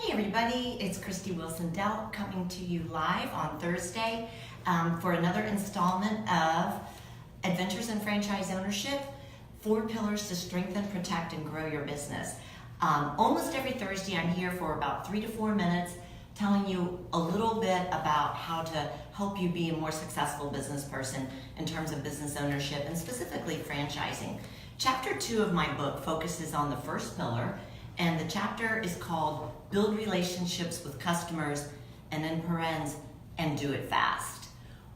Hey everybody, it's Christy Wilson-Dell coming to you live on Thursday for another installment of Adventures in Franchise Ownership, 4 Pillars to Strengthen, Protect, and Grow Your Business. Almost every Thursday I'm here for about 3 to 4 minutes telling you a little bit about how to help you be a more successful business person in terms of business ownership and specifically franchising. Chapter 2 of my book focuses on the first pillar, and the chapter is called Build Relationships with Customers, and in parens, and do it fast.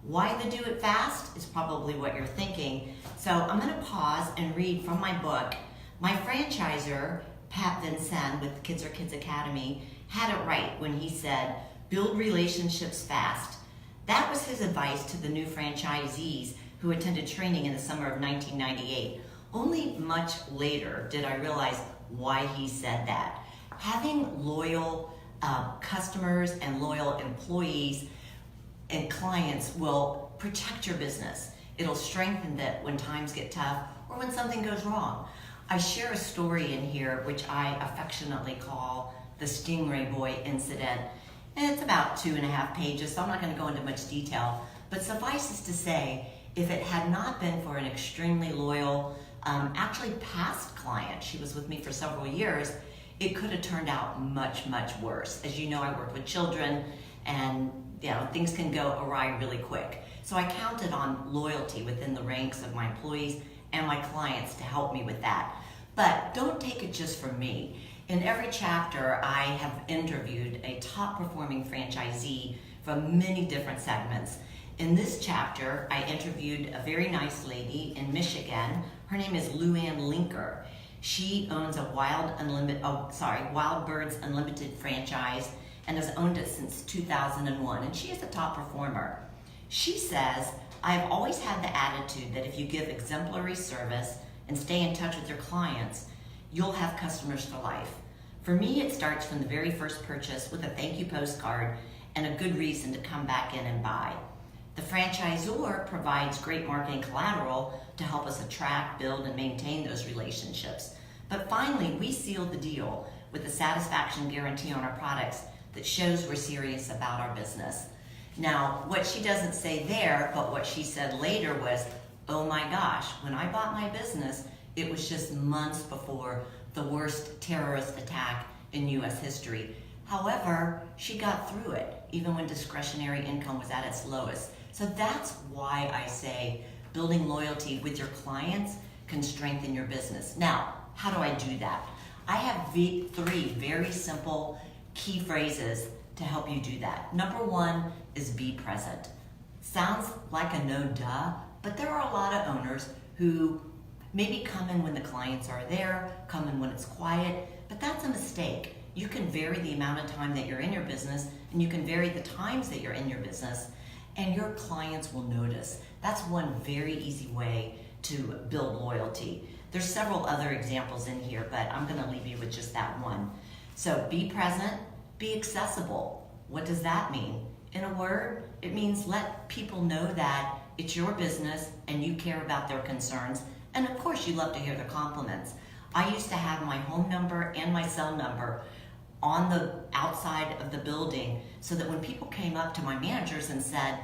Why the do it fast is probably what you're thinking. So I'm going to pause and read from my book. My franchisor, Pat Vincent with Kids Are Kids Academy, had it right when he said, build relationships fast. That was his advice to the new franchisees who attended training in the summer of 1998. Only much later did I realize why he said that. Having loyal customers and loyal employees and clients will protect your business. It'll strengthen it when times get tough or when something goes wrong. I share a story in here which I affectionately call the Stingray Boy incident. And it's about 2.5 pages, so I'm not going to go into much detail. But suffices to say, if it had not been for an extremely loyal, actually past client, she was with me for several years, it could have turned out much, much worse. As you know, I work with children and things can go awry really quick. So I counted on loyalty within the ranks of my employees and my clients to help me with that. But don't take it just from me. In every chapter, I have interviewed a top performing franchisee from many different segments. In this chapter, I interviewed a very nice lady in Michigan. Her name is Luann Linker. She owns a Wild Birds Unlimited franchise and has owned it since 2001, and she is a top performer. She says, I've always had the attitude that if you give exemplary service and stay in touch with your clients, you'll have customers for life. For me, it starts from the very first purchase with a thank you postcard and a good reason to come back in and buy. The franchisor provides great marketing collateral to help us attract, build, and maintain those relationships. But finally, we seal the deal with a satisfaction guarantee on our products that shows we're serious about our business. Now, what she doesn't say there, but what she said later was, oh my gosh, when I bought my business, it was just months before the worst terrorist attack in U.S. history. However, she got through it, even when discretionary income was at its lowest. So that's why I say building loyalty with your clients can strengthen your business. Now, how do I do that? I have 3 very simple key phrases to help you do that. Number 1 is be present. Sounds like a no duh, but there are a lot of owners who maybe come in when the clients are there, come in when it's quiet, but that's a mistake. You can vary the amount of time that you're in your business, and you can vary the times that you're in your business, and your clients will notice. That's one very easy way to build loyalty. There's several other examples in here, but I'm going to leave you with just that one. So be present, be accessible. What does that mean? In a word, it means let people know that it's your business and you care about their concerns. And of course, you love to hear their compliments. I used to have my home number and my cell number on the outside of the building so that when people came up to my managers and said,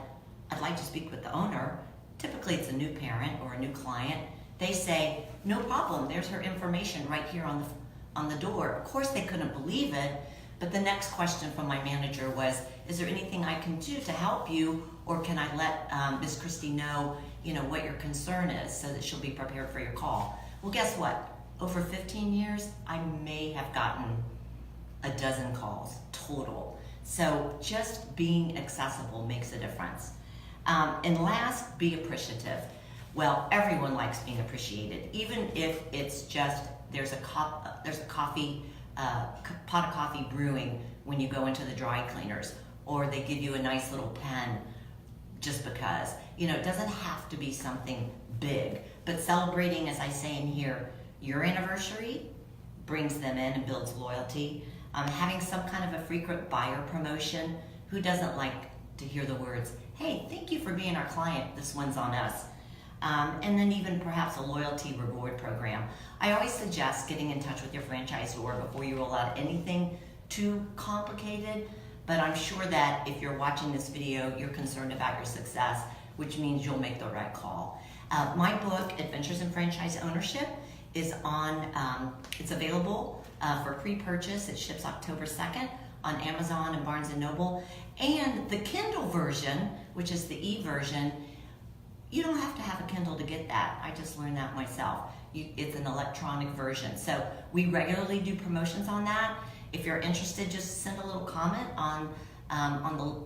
I'd like to speak with the owner, typically it's a new parent or a new client, they say, no problem, there's her information right here on the door. Of course, they couldn't believe it, but the next question from my manager was, is there anything I can do to help you, or can I let Miss Christy know, what your concern is so that she'll be prepared for your call? Well, guess what? Over 15 years, I may have gotten a dozen calls total. So just being accessible makes a difference. And last, be appreciative. Well, everyone likes being appreciated, even if it's just there's a pot of coffee brewing when you go into the dry cleaners, or they give you a nice little pen just because. It doesn't have to be something big, but celebrating, as I say in here, your anniversary brings them in and builds loyalty. Having some kind of a frequent buyer promotion, who doesn't like to hear the words, hey, thank you for being our client, this one's on us. And then even perhaps a loyalty reward program. I always suggest getting in touch with your franchisor before you roll out anything too complicated, but I'm sure that if you're watching this video, you're concerned about your success, which means you'll make the right call. My book, Adventures in Franchise Ownership, is on, it's available for pre-purchase. It ships October 2nd on Amazon and Barnes & Noble. And the Kindle version, which is the e-version, you don't have to have a Kindle to get that. I just learned that myself. It's an electronic version. So we regularly do promotions on that. If you're interested, just send a little comment on the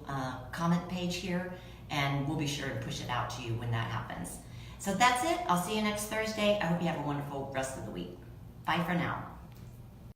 comment page here, and we'll be sure to push it out to you when that happens. So that's it. I'll see you next Thursday. I hope you have a wonderful rest of the week. Bye for now.